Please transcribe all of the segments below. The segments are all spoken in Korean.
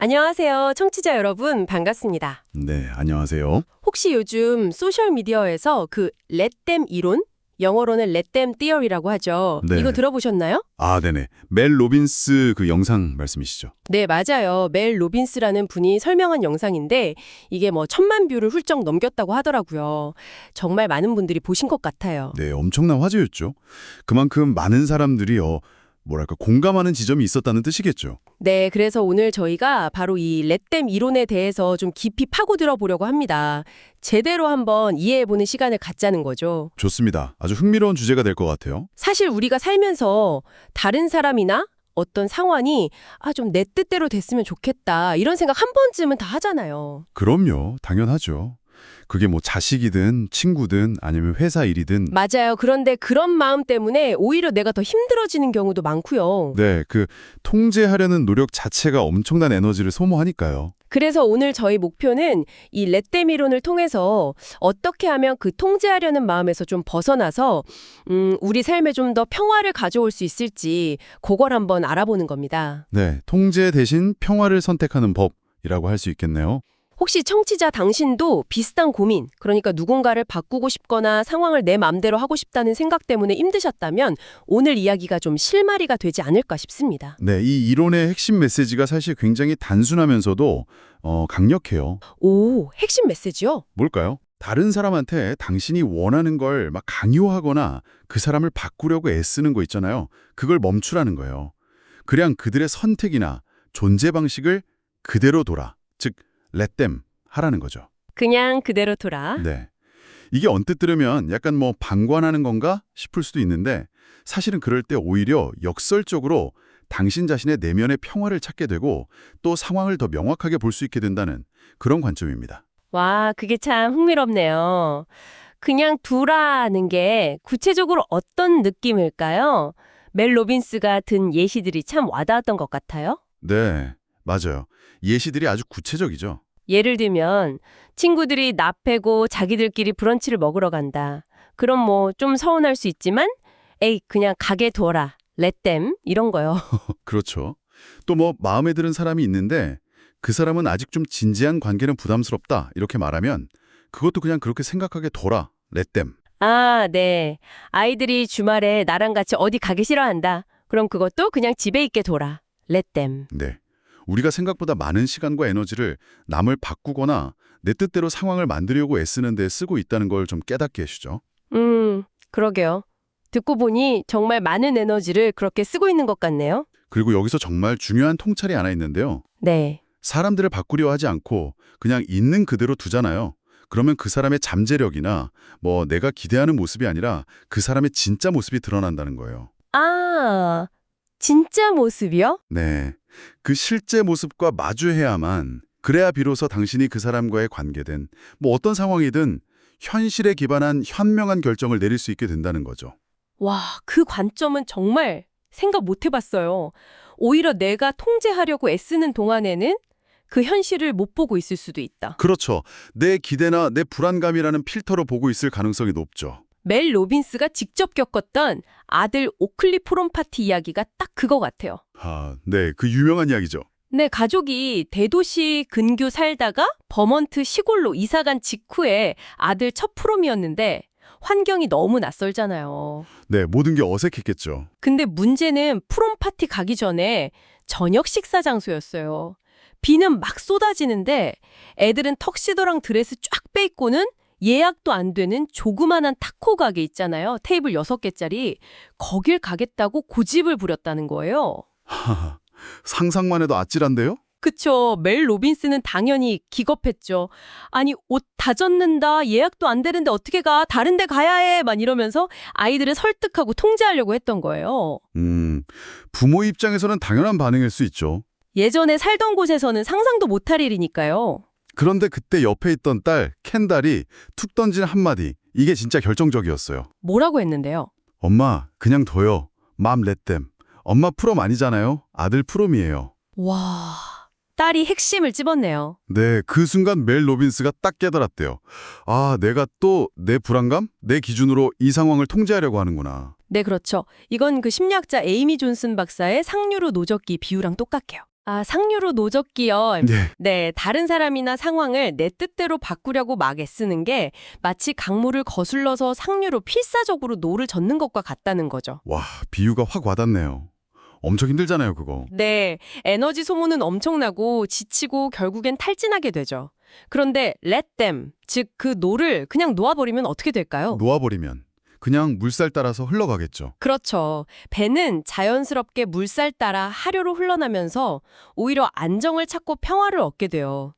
안녕하세요. 청취자 여러분, 반갑습니다. 네, 안녕하세요. 혹시 요즘 소셜미디어에서 그 렛댐 이론? 영어로는 렛댐 티어리라고 하죠. 네. 이거 들어보셨나요? 네네. 멜 로빈스 그 영상 말씀이시죠? 네, 맞아요. 멜 로빈스라는 분이 설명한 영상인데 이게 뭐 1000만 뷰를 훌쩍 넘겼다고 하더라고요. 정말 많은 분들이 보신 것 같아요. 네, 엄청난 화제였죠. 그만큼 많은 사람들이 공감하는 지점이 있었다는 뜻이겠죠. 네, 그래서 오늘 저희가 바로 이 렛댐 이론에 대해서 좀 깊이 파고들어 보려고 합니다. 제대로 한번 이해해보는 시간을 갖자는 거죠. 좋습니다. 아주 흥미로운 주제가 될 것 같아요. 사실 우리가 살면서 다른 사람이나 어떤 상황이 좀 내 뜻대로 됐으면 좋겠다 이런 생각 한 번쯤은 다 하잖아요. 그럼요. 당연하죠. 그게 뭐 자식이든 친구든 아니면 회사 일이든 맞아요. 그런데 그런 마음 때문에 오히려 내가 더 힘들어지는 경우도 많고요. 네, 그 통제하려는 노력 자체가 엄청난 에너지를 소모하니까요. 그래서 오늘 저희 목표는 이 렛댐 이론을 통해서 어떻게 하면 그 통제하려는 마음에서 좀 벗어나서 우리 삶에 좀 더 평화를 가져올 수 있을지 그걸 한번 알아보는 겁니다. 네, 통제 대신 평화를 선택하는 법이라고 할 수 있겠네요. 혹시 청취자 당신도 비슷한 고민, 그러니까 누군가를 바꾸고 싶거나 상황을 내 맘대로 하고 싶다는 생각 때문에 힘드셨다면 오늘 이야기가 좀 실마리가 되지 않을까 싶습니다. 네, 이 이론의 핵심 메시지가 사실 굉장히 단순하면서도 강력해요. 오, 핵심 메시지요? 뭘까요? 다른 사람한테 당신이 원하는 걸 막 강요하거나 그 사람을 바꾸려고 애쓰는 거 있잖아요. 그걸 멈추라는 거예요. 그냥 그들의 선택이나 존재 방식을 그대로 둬라. 즉, let them 하라는 거죠. 그냥 그대로 둬라. 네. 이게 언뜻 들으면 약간 방관하는 건가 싶을 수도 있는데 사실은 그럴 때 오히려 역설적으로 당신 자신의 내면의 평화를 찾게 되고 또 상황을 더 명확하게 볼 수 있게 된다는 그런 관점입니다. 와, 그게 참 흥미롭네요. 그냥 두라는 게 구체적으로 어떤 느낌일까요? 멜 로빈스가 든 예시들이 참 와닿았던 것 같아요. 네, 맞아요. 예시들이 아주 구체적이죠. 예를 들면 친구들이 나 빼고 자기들끼리 브런치를 먹으러 간다. 그럼 뭐 좀 서운할 수 있지만 에이 그냥 가게 둬라. let them 이런 거요. 그렇죠. 또 마음에 드는 사람이 있는데 그 사람은 아직 좀 진지한 관계는 부담스럽다 이렇게 말하면 그것도 그냥 그렇게 생각하게 둬라. let them. 네. 아이들이 주말에 나랑 같이 어디 가기 싫어한다. 그럼 그것도 그냥 집에 있게 둬라. let them. 네. 우리가 생각보다 많은 시간과 에너지를 남을 바꾸거나 내 뜻대로 상황을 만들려고 애쓰는 데 쓰고 있다는 걸 좀 깨닫게 해주죠. 그러게요. 듣고 보니 정말 많은 에너지를 그렇게 쓰고 있는 것 같네요. 그리고 여기서 정말 중요한 통찰이 하나 있는데요. 네. 사람들을 바꾸려 하지 않고 그냥 있는 그대로 두잖아요. 그러면 그 사람의 잠재력이나 내가 기대하는 모습이 아니라 그 사람의 진짜 모습이 드러난다는 거예요. 진짜 모습이요? 네. 그 실제 모습과 마주해야만 그래야 비로소 당신이 그 사람과의 관계든 어떤 상황이든 현실에 기반한 현명한 결정을 내릴 수 있게 된다는 거죠. 와, 그 관점은 정말 생각 못 해봤어요. 오히려 내가 통제하려고 애쓰는 동안에는 그 현실을 못 보고 있을 수도 있다. 그렇죠. 내 기대나 내 불안감이라는 필터로 보고 있을 가능성이 높죠. 멜 로빈스가 직접 겪었던 아들 오클리 프롬 파티 이야기가 딱 그거 같아요. 네. 그 유명한 이야기죠. 네, 가족이 대도시 근교 살다가 버먼트 시골로 이사간 직후에 아들 첫 프롬이었는데 환경이 너무 낯설잖아요. 네. 모든 게 어색했겠죠. 근데 문제는 프롬 파티 가기 전에 저녁 식사 장소였어요. 비는 막 쏟아지는데 애들은 턱시도랑 드레스 쫙 빼입고는 예약도 안 되는 조그만한 타코 가게 있잖아요. 테이블 6개짜리. 거길 가겠다고 고집을 부렸다는 거예요. 상상만 해도 아찔한데요? 그쵸. 멜 로빈스는 당연히 기겁했죠. 아니 옷 다 젖는다. 예약도 안 되는데 어떻게 가. 다른 데 가야 해. 막 이러면서 아이들을 설득하고 통제하려고 했던 거예요. 부모 입장에서는 당연한 반응일 수 있죠. 예전에 살던 곳에서는 상상도 못할 일이니까요. 그런데 그때 옆에 있던 딸 켄달이 툭 던진 한마디. 이게 진짜 결정적이었어요. 뭐라고 했는데요? 엄마, 그냥 둬요. 맘 렛댐. 엄마 프롬 아니잖아요. 아들 프롬이에요. 와, 딸이 핵심을 찝었네요. 네, 그 순간 멜 로빈스가 딱 깨달았대요. 내가 또 내 불안감? 내 기준으로 이 상황을 통제하려고 하는구나. 네, 그렇죠. 이건 그 심리학자 에이미 존슨 박사의 상류로 노적기 비유랑 똑같아요. 아, 상류로 노적기요. 네. 네, 다른 사람이나 상황을 내 뜻대로 바꾸려고 막 애쓰는 게 마치 강물을 거슬러서 상류로 필사적으로 노를 젓는 것과 같다는 거죠. 와, 비유가 확 와닿네요. 엄청 힘들잖아요, 그거. 네, 에너지 소모는 엄청나고 지치고 결국엔 탈진하게 되죠. 그런데 let them, 즉 그 노를 그냥 놓아버리면 어떻게 될까요? 놓아버리면 그냥 물살 따라서 흘러가겠죠. 그렇죠. 배는 자연스럽게 물살 따라 하류로 흘러나면서 오히려 안정을 찾고 평화를 얻게 돼요.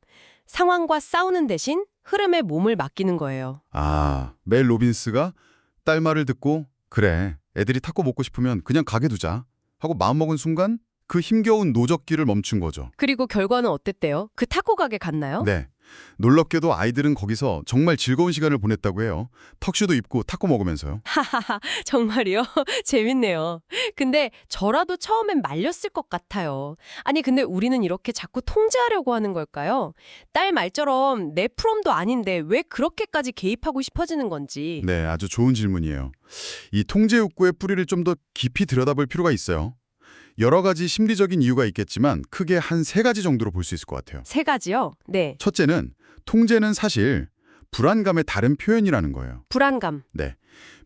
상황과 싸우는 대신 흐름에 몸을 맡기는 거예요. 아, 멜 로빈스가 딸 말을 듣고 그래, 애들이 탁구 먹고 싶으면 그냥 가게 두자 하고 마음먹은 순간 그 힘겨운 노적기를 멈춘 거죠. 그리고 결과는 어땠대요? 그 타코 가게 갔나요? 네. 놀랍게도 아이들은 거기서 정말 즐거운 시간을 보냈다고 해요. 턱슈도 입고 탁구 먹으면서요. 하하하, 정말이요? 재밌네요. 근데 저라도 처음엔 말렸을 것 같아요. 아니, 근데 우리는 이렇게 자꾸 통제하려고 하는 걸까요? 딸 말처럼 내 프롬도 아닌데 왜 그렇게까지 개입하고 싶어지는 건지. 네, 아주 좋은 질문이에요. 이 통제 욕구의 뿌리를 좀 더 깊이 들여다볼 필요가 있어요. 여러 가지 심리적인 이유가 있겠지만 크게 한 3가지 정도로 볼 수 있을 것 같아요. 3가지요? 네. 첫째는 통제는 사실 불안감의 다른 표현이라는 거예요. 불안감. 네.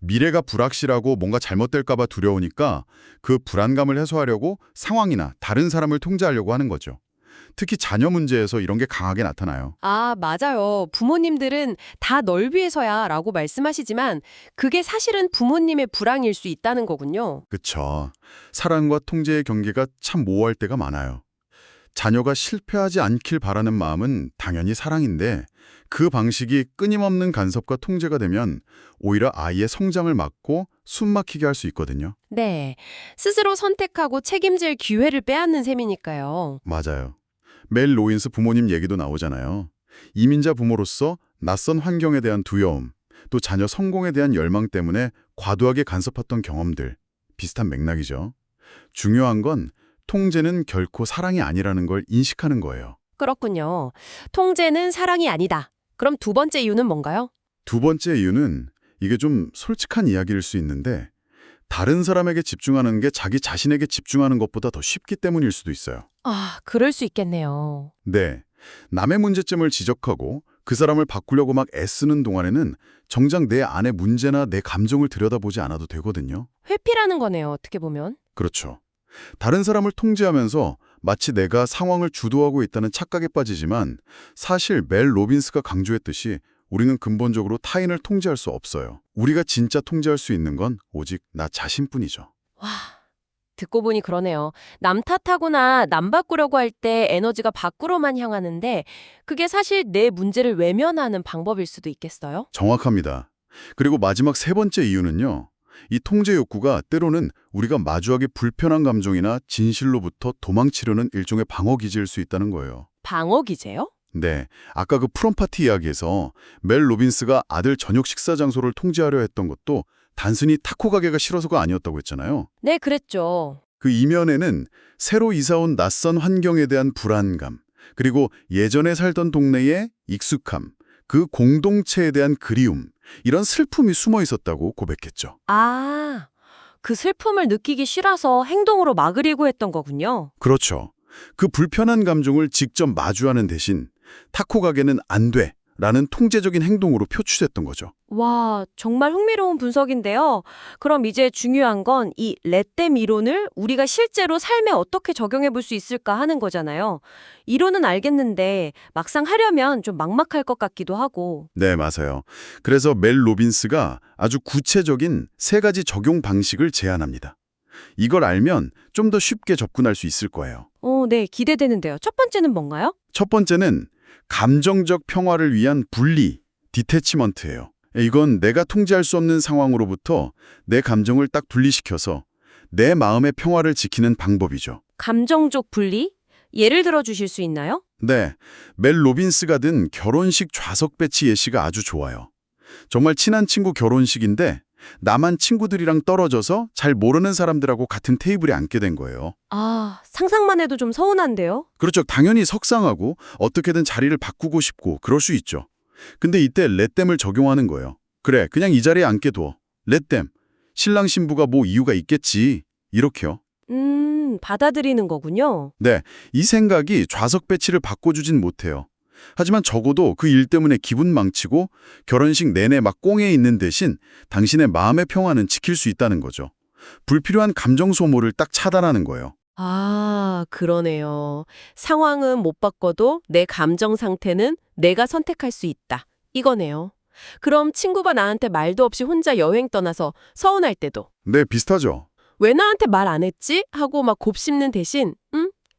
미래가 불확실하고 뭔가 잘못될까 봐 두려우니까 그 불안감을 해소하려고 상황이나 다른 사람을 통제하려고 하는 거죠. 특히 자녀 문제에서 이런 게 강하게 나타나요. 아, 맞아요. 부모님들은 다 널 위해서야 라고 말씀하시지만 그게 사실은 부모님의 불황일 수 있다는 거군요. 그쵸. 사랑과 통제의 경계가 참 모호할 때가 많아요. 자녀가 실패하지 않길 바라는 마음은 당연히 사랑인데 그 방식이 끊임없는 간섭과 통제가 되면 오히려 아이의 성장을 막고 숨막히게 할 수 있거든요. 네. 스스로 선택하고 책임질 기회를 빼앗는 셈이니까요. 맞아요. 멜 로인스 부모님 얘기도 나오잖아요. 이민자 부모로서 낯선 환경에 대한 두려움, 또 자녀 성공에 대한 열망 때문에 과도하게 간섭했던 경험들, 비슷한 맥락이죠. 중요한 건 통제는 결코 사랑이 아니라는 걸 인식하는 거예요. 그렇군요. 통제는 사랑이 아니다. 그럼 2번째 이유는 뭔가요? 2번째 이유는 이게 좀 솔직한 이야기일 수 있는데 다른 사람에게 집중하는 게 자기 자신에게 집중하는 것보다 더 쉽기 때문일 수도 있어요. 아, 그럴 수 있겠네요. 네. 남의 문제점을 지적하고 그 사람을 바꾸려고 막 애쓰는 동안에는 정작 내 안의 문제나 내 감정을 들여다보지 않아도 되거든요. 회피라는 거네요, 어떻게 보면. 그렇죠. 다른 사람을 통제하면서 마치 내가 상황을 주도하고 있다는 착각에 빠지지만 사실 멜 로빈스가 강조했듯이 우리는 근본적으로 타인을 통제할 수 없어요. 우리가 진짜 통제할 수 있는 건 오직 나 자신뿐이죠. 와, 듣고 보니 그러네요. 남 탓하거나 남 바꾸려고 할 때 에너지가 밖으로만 향하는데 그게 사실 내 문제를 외면하는 방법일 수도 있겠어요? 정확합니다. 그리고 마지막 3번째 이유는요. 이 통제 욕구가 때로는 우리가 마주하기 불편한 감정이나 진실로부터 도망치려는 일종의 방어 기제일 수 있다는 거예요. 방어 기제요? 네, 아까 그 프롬 파티 이야기에서 멜 로빈스가 아들 저녁 식사 장소를 통제하려 했던 것도 단순히 타코 가게가 싫어서가 아니었다고 했잖아요. 네, 그랬죠. 그 이면에는 새로 이사온 낯선 환경에 대한 불안감, 그리고 예전에 살던 동네의 익숙함, 그 공동체에 대한 그리움, 이런 슬픔이 숨어 있었다고 고백했죠. 아, 그 슬픔을 느끼기 싫어서 행동으로 막으려고 했던 거군요. 그렇죠. 그 불편한 감정을 직접 마주하는 대신 타코 가게는 안 돼 라는 통제적인 행동으로 표출했던 거죠. 와, 정말 흥미로운 분석인데요. 그럼 이제 중요한 건 이 렛댐 이론을 우리가 실제로 삶에 어떻게 적용해 볼 수 있을까 하는 거잖아요. 이론은 알겠는데 막상 하려면 좀 막막할 것 같기도 하고. 네, 맞아요. 그래서 멜 로빈스가 아주 구체적인 3가지 적용 방식을 제안합니다. 이걸 알면 좀 더 쉽게 접근할 수 있을 거예요. 네, 기대되는데요. 첫 번째는 뭔가요? 첫 번째는 감정적 평화를 위한 분리, 디태치먼트예요. 이건 내가 통제할 수 없는 상황으로부터 내 감정을 딱 분리시켜서 내 마음의 평화를 지키는 방법이죠. 감정적 분리? 예를 들어 주실 수 있나요? 네, 멜 로빈스가 든 결혼식 좌석 배치 예시가 아주 좋아요. 정말 친한 친구 결혼식인데 나만 친구들이랑 떨어져서 잘 모르는 사람들하고 같은 테이블에 앉게 된 거예요. 아, 상상만 해도 좀 서운한데요? 그렇죠. 당연히 속상하고 어떻게든 자리를 바꾸고 싶고 그럴 수 있죠. 근데 이때 렛댐을 적용하는 거예요. 그래, 그냥 이 자리에 앉게 둬. 렛댐. 신랑 신부가 뭐 이유가 있겠지. 이렇게요. 받아들이는 거군요. 네, 이 생각이 좌석 배치를 바꿔주진 못해요. 하지만 적어도 그 일 때문에 기분 망치고 결혼식 내내 막 꽁에 있는 대신 당신의 마음의 평화는 지킬 수 있다는 거죠. 불필요한 감정 소모를 딱 차단하는 거예요. 아, 그러네요. 상황은 못 바꿔도 내 감정 상태는 내가 선택할 수 있다. 이거네요. 그럼 친구가 나한테 말도 없이 혼자 여행 떠나서 서운할 때도 네, 비슷하죠. 왜 나한테 말 안 했지? 하고 막 곱씹는 대신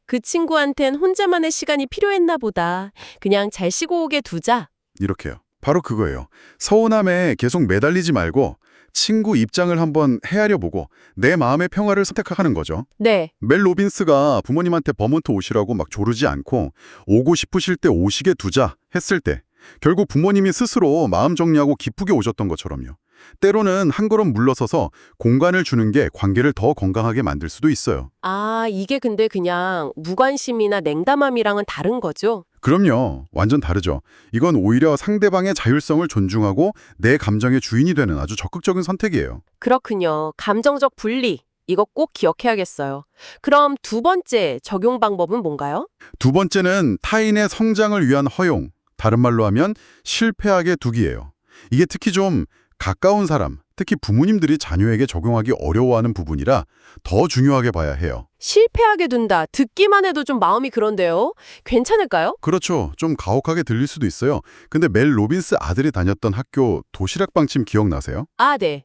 그 친구한텐 혼자만의 시간이 필요했나 보다. 그냥 잘 쉬고 오게 두자. 이렇게요. 바로 그거예요. 서운함에 계속 매달리지 말고 친구 입장을 한번 헤아려 보고 내 마음의 평화를 선택하는 거죠. 네. 멜 로빈스가 부모님한테 버몬트 오시라고 막 조르지 않고 오고 싶으실 때 오시게 두자 했을 때 결국 부모님이 스스로 마음 정리하고 기쁘게 오셨던 것처럼요. 때로는 한 걸음 물러서서 공간을 주는 게 관계를 더 건강하게 만들 수도 있어요. 아, 이게 근데 그냥 무관심이나 냉담함이랑은 다른 거죠? 그럼요. 완전 다르죠. 이건 오히려 상대방의 자율성을 존중하고 내 감정의 주인이 되는 아주 적극적인 선택이에요. 그렇군요. 감정적 분리. 이거 꼭 기억해야겠어요. 그럼 두 번째 적용 방법은 뭔가요? 두 번째는 타인의 성장을 위한 허용, 다른 말로 하면 실패하게 두기예요. 이게 특히 좀 가까운 사람, 특히 부모님들이 자녀에게 적용하기 어려워하는 부분이라 더 중요하게 봐야 해요. 실패하게 둔다. 듣기만 해도 좀 마음이 그런데요. 괜찮을까요? 그렇죠. 좀 가혹하게 들릴 수도 있어요. 근데 멜 로빈스 아들이 다녔던 학교 도시락 방침 기억나세요? 아, 네.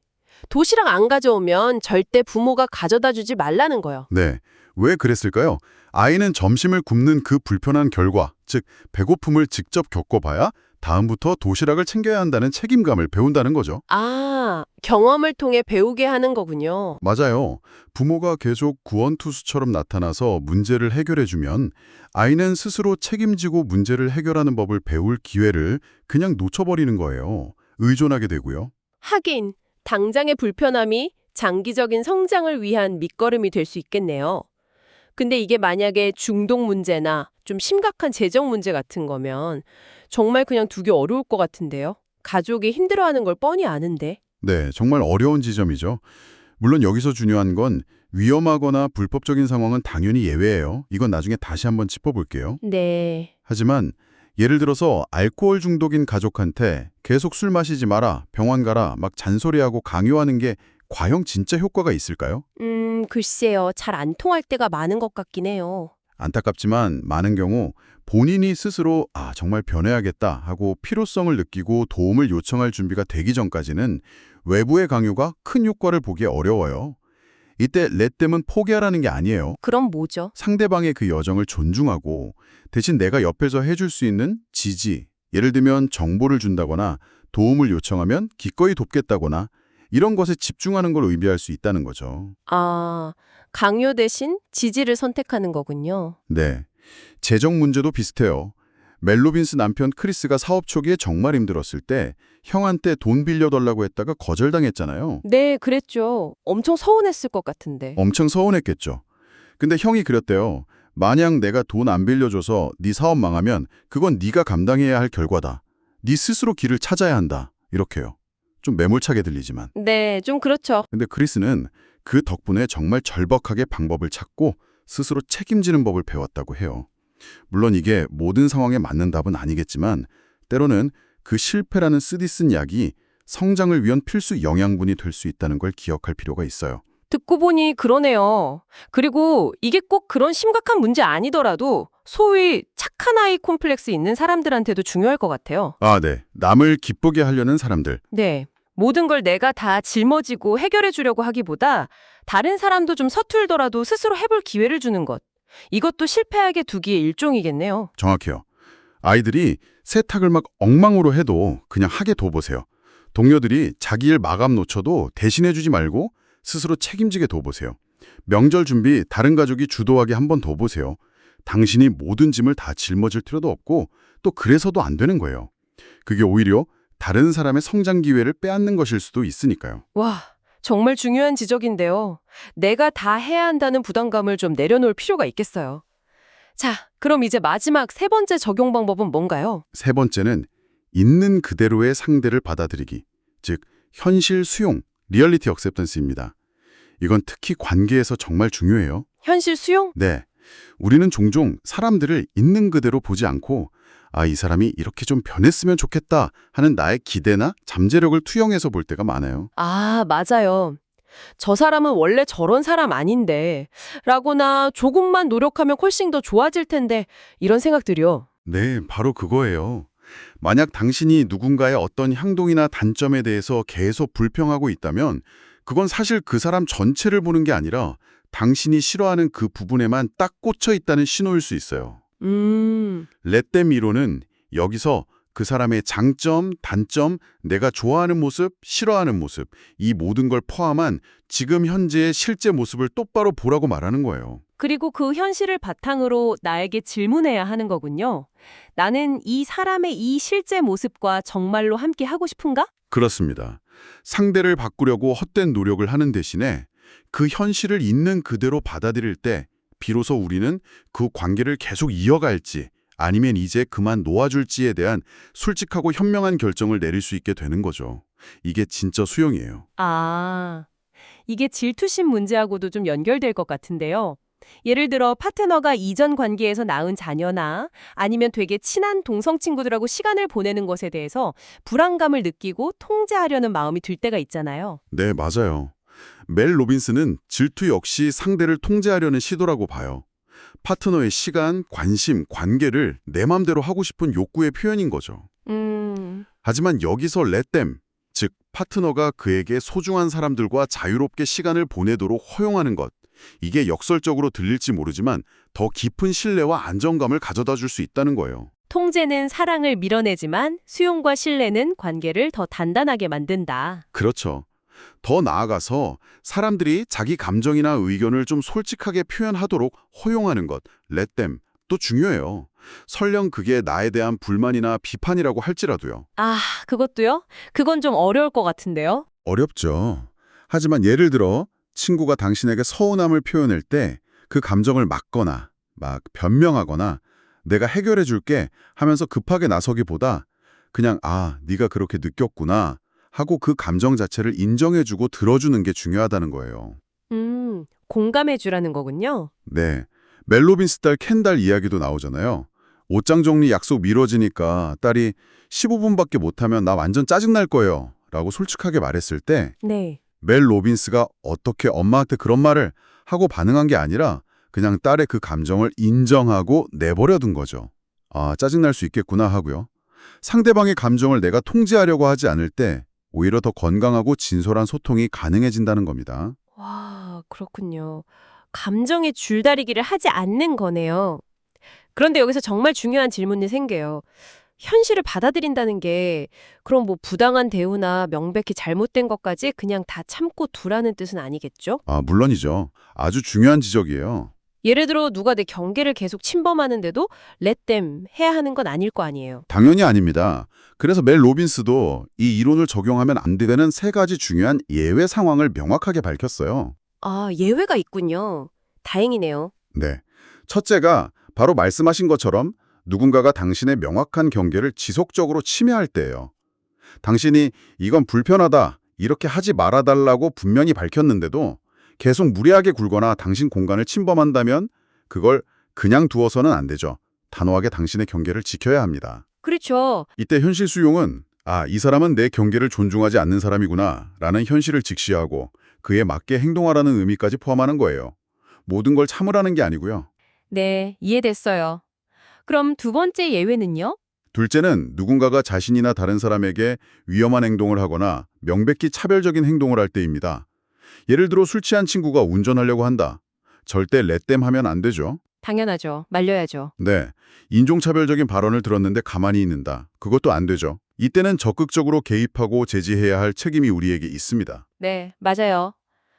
도시락 안 가져오면 절대 부모가 가져다 주지 말라는 거요. 네. 왜 그랬을까요? 아이는 점심을 굶는 그 불편한 결과, 즉 배고픔을 직접 겪어봐야 다음부터 도시락을 챙겨야 한다는 책임감을 배운다는 거죠. 아, 경험을 통해 배우게 하는 거군요. 맞아요. 부모가 계속 구원투수처럼 나타나서 문제를 해결해주면 아이는 스스로 책임지고 문제를 해결하는 법을 배울 기회를 그냥 놓쳐버리는 거예요. 의존하게 되고요. 하긴, 당장의 불편함이 장기적인 성장을 위한 밑거름이 될 수 있겠네요. 근데 이게 만약에 중독 문제나 좀 심각한 재정 문제 같은 거면 정말 그냥 두기 어려울 것 같은데요. 가족이 힘들어하는 걸 뻔히 아는데. 네, 정말 어려운 지점이죠. 물론 여기서 중요한 건 위험하거나 불법적인 상황은 당연히 예외예요. 이건 나중에 다시 한번 짚어볼게요. 네. 하지만 예를 들어서 알코올 중독인 가족한테 계속 술 마시지 마라, 병원 가라, 막 잔소리하고 강요하는 게 과연 진짜 효과가 있을까요? 글쎄요. 잘 안 통할 때가 많은 것 같긴 해요. 안타깝지만 많은 경우 본인이 스스로 정말 변해야겠다 하고 필요성을 느끼고 도움을 요청할 준비가 되기 전까지는 외부의 강요가 큰 효과를 보기 어려워요. 이때 렛댐은 포기하라는 게 아니에요. 그럼 뭐죠? 상대방의 그 여정을 존중하고 대신 내가 옆에서 해줄 수 있는 지지, 예를 들면 정보를 준다거나 도움을 요청하면 기꺼이 돕겠다거나 이런 것에 집중하는 걸 의미할 수 있다는 거죠. 아, 강요 대신 지지를 선택하는 거군요. 네. 재정 문제도 비슷해요. 멜 로빈스 남편 크리스가 사업 초기에 정말 힘들었을 때 형한테 돈 빌려달라고 했다가 거절당했잖아요. 네, 그랬죠. 엄청 서운했을 것 같은데. 엄청 서운했겠죠. 근데 형이 그랬대요. 만약 내가 돈 안 빌려줘서 네 사업 망하면 그건 네가 감당해야 할 결과다. 네 스스로 길을 찾아야 한다. 이렇게요. 좀 매몰차게 들리지만. 네, 좀 그렇죠. 근데 크리스는 그 덕분에 정말 절박하게 방법을 찾고 스스로 책임지는 법을 배웠다고 해요. 물론 이게 모든 상황에 맞는 답은 아니겠지만 때로는 그 실패라는 쓰디쓴 약이 성장을 위한 필수 영양분이 될 수 있다는 걸 기억할 필요가 있어요. 듣고 보니 그러네요. 그리고 이게 꼭 그런 심각한 문제 아니더라도 소위 착한 아이 콤플렉스 있는 사람들한테도 중요할 것 같아요. 네. 남을 기쁘게 하려는 사람들. 네. 모든 걸 내가 다 짊어지고 해결해 주려고 하기보다 다른 사람도 좀 서툴더라도 스스로 해볼 기회를 주는 것. 이것도 실패하게 두기의 일종이겠네요. 정확해요. 아이들이 세탁을 막 엉망으로 해도 그냥 하게 둬보세요. 동료들이 자기 일 마감 놓쳐도 대신해주지 말고 스스로 책임지게 둬보세요. 명절 준비 다른 가족이 주도하게 한번 둬보세요. 당신이 모든 짐을 다 짊어질 필요도 없고 또 그래서도 안 되는 거예요. 그게 오히려 다른 사람의 성장 기회를 빼앗는 것일 수도 있으니까요. 와, 정말 중요한 지적인데요. 내가 다 해야 한다는 부담감을 좀 내려놓을 필요가 있겠어요. 자, 그럼 이제 마지막 세 번째 적용 방법은 뭔가요? 세 번째는 있는 그대로의 상대를 받아들이기, 즉 현실 수용, 리얼리티 억셉턴스입니다. 이건 특히 관계에서 정말 중요해요. 현실 수용? 네. 우리는 종종 사람들을 있는 그대로 보지 않고 이 사람이 이렇게 좀 변했으면 좋겠다 하는 나의 기대나 잠재력을 투영해서 볼 때가 많아요. 아, 맞아요. 저 사람은 원래 저런 사람 아닌데 라거나 조금만 노력하면 훨씬 더 좋아질 텐데 이런 생각들이요. 네, 바로 그거예요. 만약 당신이 누군가의 어떤 행동이나 단점에 대해서 계속 불평하고 있다면 그건 사실 그 사람 전체를 보는 게 아니라 당신이 싫어하는 그 부분에만 딱 꽂혀 있다는 신호일 수 있어요. 레댐 이론은 여기서 그 사람의 장점, 단점, 내가 좋아하는 모습, 싫어하는 모습, 이 모든 걸 포함한 지금 현재의 실제 모습을 똑바로 보라고 말하는 거예요. 그리고 그 현실을 바탕으로 나에게 질문해야 하는 거군요. 나는 이 사람의 이 실제 모습과 정말로 함께 하고 싶은가? 그렇습니다. 상대를 바꾸려고 헛된 노력을 하는 대신에 그 현실을 있는 그대로 받아들일 때 비로소 우리는 그 관계를 계속 이어갈지 아니면 이제 그만 놓아줄지에 대한 솔직하고 현명한 결정을 내릴 수 있게 되는 거죠. 이게 진짜 수용이에요. 아, 이게 질투심 문제하고도 좀 연결될 것 같은데요. 예를 들어 파트너가 이전 관계에서 낳은 자녀나 아니면 되게 친한 동성 친구들하고 시간을 보내는 것에 대해서 불안감을 느끼고 통제하려는 마음이 들 때가 있잖아요. 네, 맞아요. 멜 로빈스는 질투 역시 상대를 통제하려는 시도라고 봐요. 파트너의 시간, 관심, 관계를 내 맘대로 하고 싶은 욕구의 표현인 거죠. 하지만 여기서 레댐, 즉 파트너가 그에게 소중한 사람들과 자유롭게 시간을 보내도록 허용하는 것, 이게 역설적으로 들릴지 모르지만 더 깊은 신뢰와 안정감을 가져다 줄 수 있다는 거예요. 통제는 사랑을 밀어내지만 수용과 신뢰는 관계를 더 단단하게 만든다. 그렇죠. 더 나아가서 사람들이 자기 감정이나 의견을 좀 솔직하게 표현하도록 허용하는 것, let them, 또 중요해요. 설령 그게 나에 대한 불만이나 비판이라고 할지라도요. 아, 그것도요? 그건 좀 어려울 것 같은데요? 어렵죠. 하지만 예를 들어 친구가 당신에게 서운함을 표현할 때 그 감정을 막거나 막 변명하거나 내가 해결해 줄게 하면서 급하게 나서기보다 그냥 네가 그렇게 느꼈구나 하고 그 감정 자체를 인정해주고 들어주는 게 중요하다는 거예요. 공감해 주라는 거군요. 네, 멜 로빈스 딸 켄달 이야기도 나오잖아요. 옷장 정리 약속 미뤄지니까 딸이 15분밖에 못하면 나 완전 짜증날 거예요 라고 솔직하게 말했을 때 네. 멜 로빈스가 어떻게 엄마한테 그런 말을 하고 반응한 게 아니라 그냥 딸의 그 감정을 인정하고 내버려둔 거죠. 짜증날 수 있겠구나 하고요. 상대방의 감정을 내가 통제하려고 하지 않을 때 오히려 더 건강하고 진솔한 소통이 가능해진다는 겁니다. 와, 그렇군요. 감정의 줄다리기를 하지 않는 거네요. 그런데 여기서 정말 중요한 질문이 생겨요. 현실을 받아들인다는 게 그럼 뭐 부당한 대우나 명백히 잘못된 것까지 그냥 다 참고 두라는 뜻은 아니겠죠? 물론이죠. 아주 중요한 지적이에요. 예를 들어 누가 내 경계를 계속 침범하는데도 let them 해야 하는 건 아닐 거 아니에요. 당연히 아닙니다. 그래서 멜 로빈스도 이 이론을 적용하면 안 되는 세 가지 중요한 예외 상황을 명확하게 밝혔어요. 아, 예외가 있군요. 다행이네요. 네. 첫째가 바로 말씀하신 것처럼 누군가가 당신의 명확한 경계를 지속적으로 침해할 때예요. 당신이 이건 불편하다, 이렇게 하지 말아달라고 분명히 밝혔는데도 계속 무리하게 굴거나 당신 공간을 침범한다면 그걸 그냥 두어서는 안 되죠. 단호하게 당신의 경계를 지켜야 합니다. 그렇죠. 이때 현실 수용은 이 사람은 내 경계를 존중하지 않는 사람이구나 라는 현실을 직시하고 그에 맞게 행동하라는 의미까지 포함하는 거예요. 모든 걸 참으라는 게 아니고요. 네, 이해됐어요. 그럼 두 번째 예외는요? 둘째는 누군가가 자신이나 다른 사람에게 위험한 행동을 하거나 명백히 차별적인 행동을 할 때입니다. 예를 들어 술 취한 친구가 운전하려고 한다. 절대 렛댐 하면 안 되죠. 당연하죠. 말려야죠. 네, 인종차별적인 발언을 들었는데 가만히 있는다. 그것도 안 되죠. 이때는 적극적으로 개입하고 제지해야 할 책임이 우리에게 있습니다. 네, 맞아요.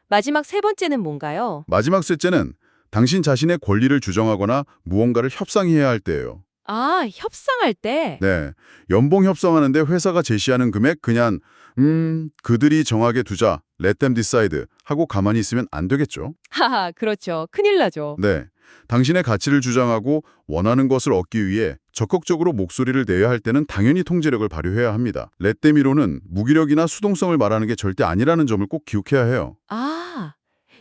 마지막 세 번째는 뭔가요? 마지막 셋째는 당신 자신의 권리를 주장하거나 무언가를 협상해야 할 때예요. 아, 협상할 때? 네, 연봉 협상하는데 회사가 제시하는 금액 그냥 그들이 정하게 두자, let them decide 하고 가만히 있으면 안 되겠죠. 하하, 그렇죠. 큰일 나죠. 네, 당신의 가치를 주장하고 원하는 것을 얻기 위해 적극적으로 목소리를 내야 할 때는 당연히 통제력을 발휘해야 합니다. let them 이론은 무기력이나 수동성을 말하는 게 절대 아니라는 점을 꼭 기억해야 해요. 아,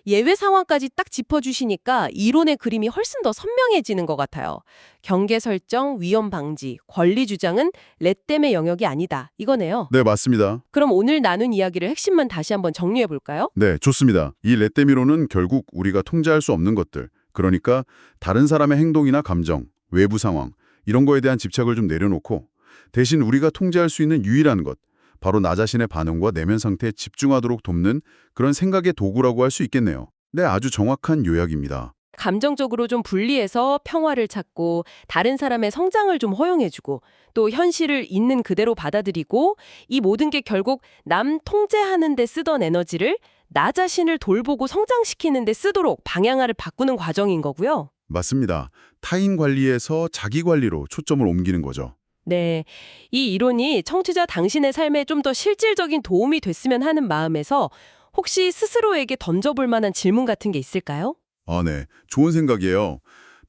예외 상황까지 딱 짚어주시니까 이론의 그림이 훨씬 더 선명해지는 것 같아요. 경계 설정, 위험 방지, 권리 주장은 레댐의 영역이 아니다. 이거네요. 네, 맞습니다. 그럼 오늘 나눈 이야기를 핵심만 다시 한번 정리해 볼까요? 네, 좋습니다. 이 레떼미로는 결국 우리가 통제할 수 없는 것들, 그러니까 다른 사람의 행동이나 감정, 외부 상황, 이런 거에 대한 집착을 좀 내려놓고 대신 우리가 통제할 수 있는 유일한 것, 바로 나 자신의 반응과 내면 상태에 집중하도록 돕는 그런 생각의 도구라고 할 수 있겠네요. 네, 아주 정확한 요약입니다. 감정적으로 좀 분리해서 평화를 찾고 다른 사람의 성장을 좀 허용해주고 또 현실을 있는 그대로 받아들이고 이 모든 게 결국 남 통제하는 데 쓰던 에너지를 나 자신을 돌보고 성장시키는 데 쓰도록 방향을 바꾸는 과정인 거고요. 맞습니다. 타인 관리에서 자기 관리로 초점을 옮기는 거죠. 네, 이 이론이 청취자 당신의 삶에 좀 더 실질적인 도움이 됐으면 하는 마음에서 혹시 스스로에게 던져볼 만한 질문 같은 게 있을까요? 아, 네. 좋은 생각이에요.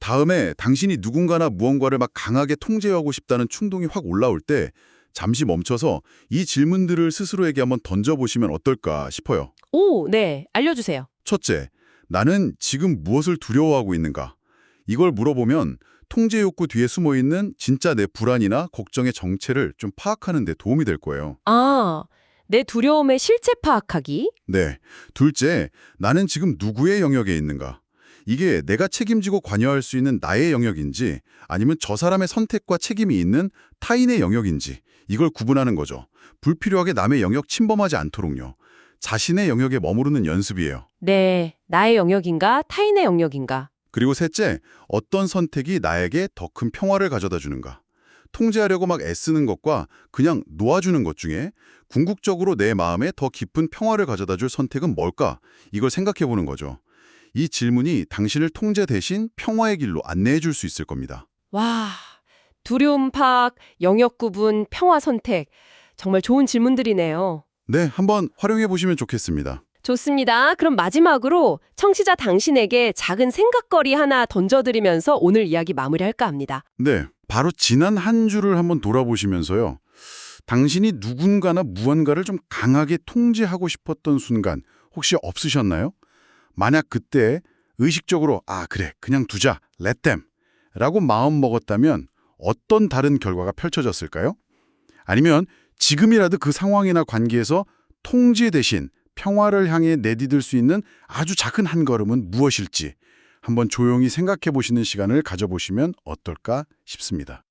다음에 당신이 누군가나 무언가를 막 강하게 통제하고 싶다는 충동이 확 올라올 때 잠시 멈춰서 이 질문들을 스스로에게 한번 던져보시면 어떨까 싶어요. 오, 네, 알려주세요. 첫째, 나는 지금 무엇을 두려워하고 있는가? 이걸 물어보면 통제 욕구 뒤에 숨어 있는 진짜 내 불안이나 걱정의 정체를 좀 파악하는 데 도움이 될 거예요. 아, 내 두려움의 실체 파악하기? 네. 둘째, 나는 지금 누구의 영역에 있는가? 이게 내가 책임지고 관여할 수 있는 나의 영역인지 아니면 저 사람의 선택과 책임이 있는 타인의 영역인지 이걸 구분하는 거죠. 불필요하게 남의 영역 침범하지 않도록요. 자신의 영역에 머무르는 연습이에요. 네, 나의 영역인가, 타인의 영역인가? 그리고 셋째, 어떤 선택이 나에게 더 큰 평화를 가져다 주는가? 통제하려고 막 애쓰는 것과 그냥 놓아주는 것 중에 궁극적으로 내 마음에 더 깊은 평화를 가져다 줄 선택은 뭘까? 이걸 생각해 보는 거죠. 이 질문이 당신을 통제 대신 평화의 길로 안내해 줄 수 있을 겁니다. 와, 두려움 파악, 영역 구분, 평화 선택. 정말 좋은 질문들이네요. 네, 한번 활용해 보시면 좋겠습니다. 좋습니다. 그럼 마지막으로 청취자 당신에게 작은 생각거리 하나 던져드리면서 오늘 이야기 마무리할까 합니다. 네, 바로 지난 한 주를 한번 돌아보시면서요. 당신이 누군가나 무언가를 좀 강하게 통제하고 싶었던 순간 혹시 없으셨나요? 만약 그때 의식적으로 아 그래 그냥 두자 let them 라고 마음 먹었다면 어떤 다른 결과가 펼쳐졌을까요? 아니면 지금이라도 그 상황이나 관계에서 통제 대신 평화를 향해 내디딜 수 있는 아주 작은 한 걸음은 무엇일지 한번 조용히 생각해 보시는 시간을 가져보시면 어떨까 싶습니다.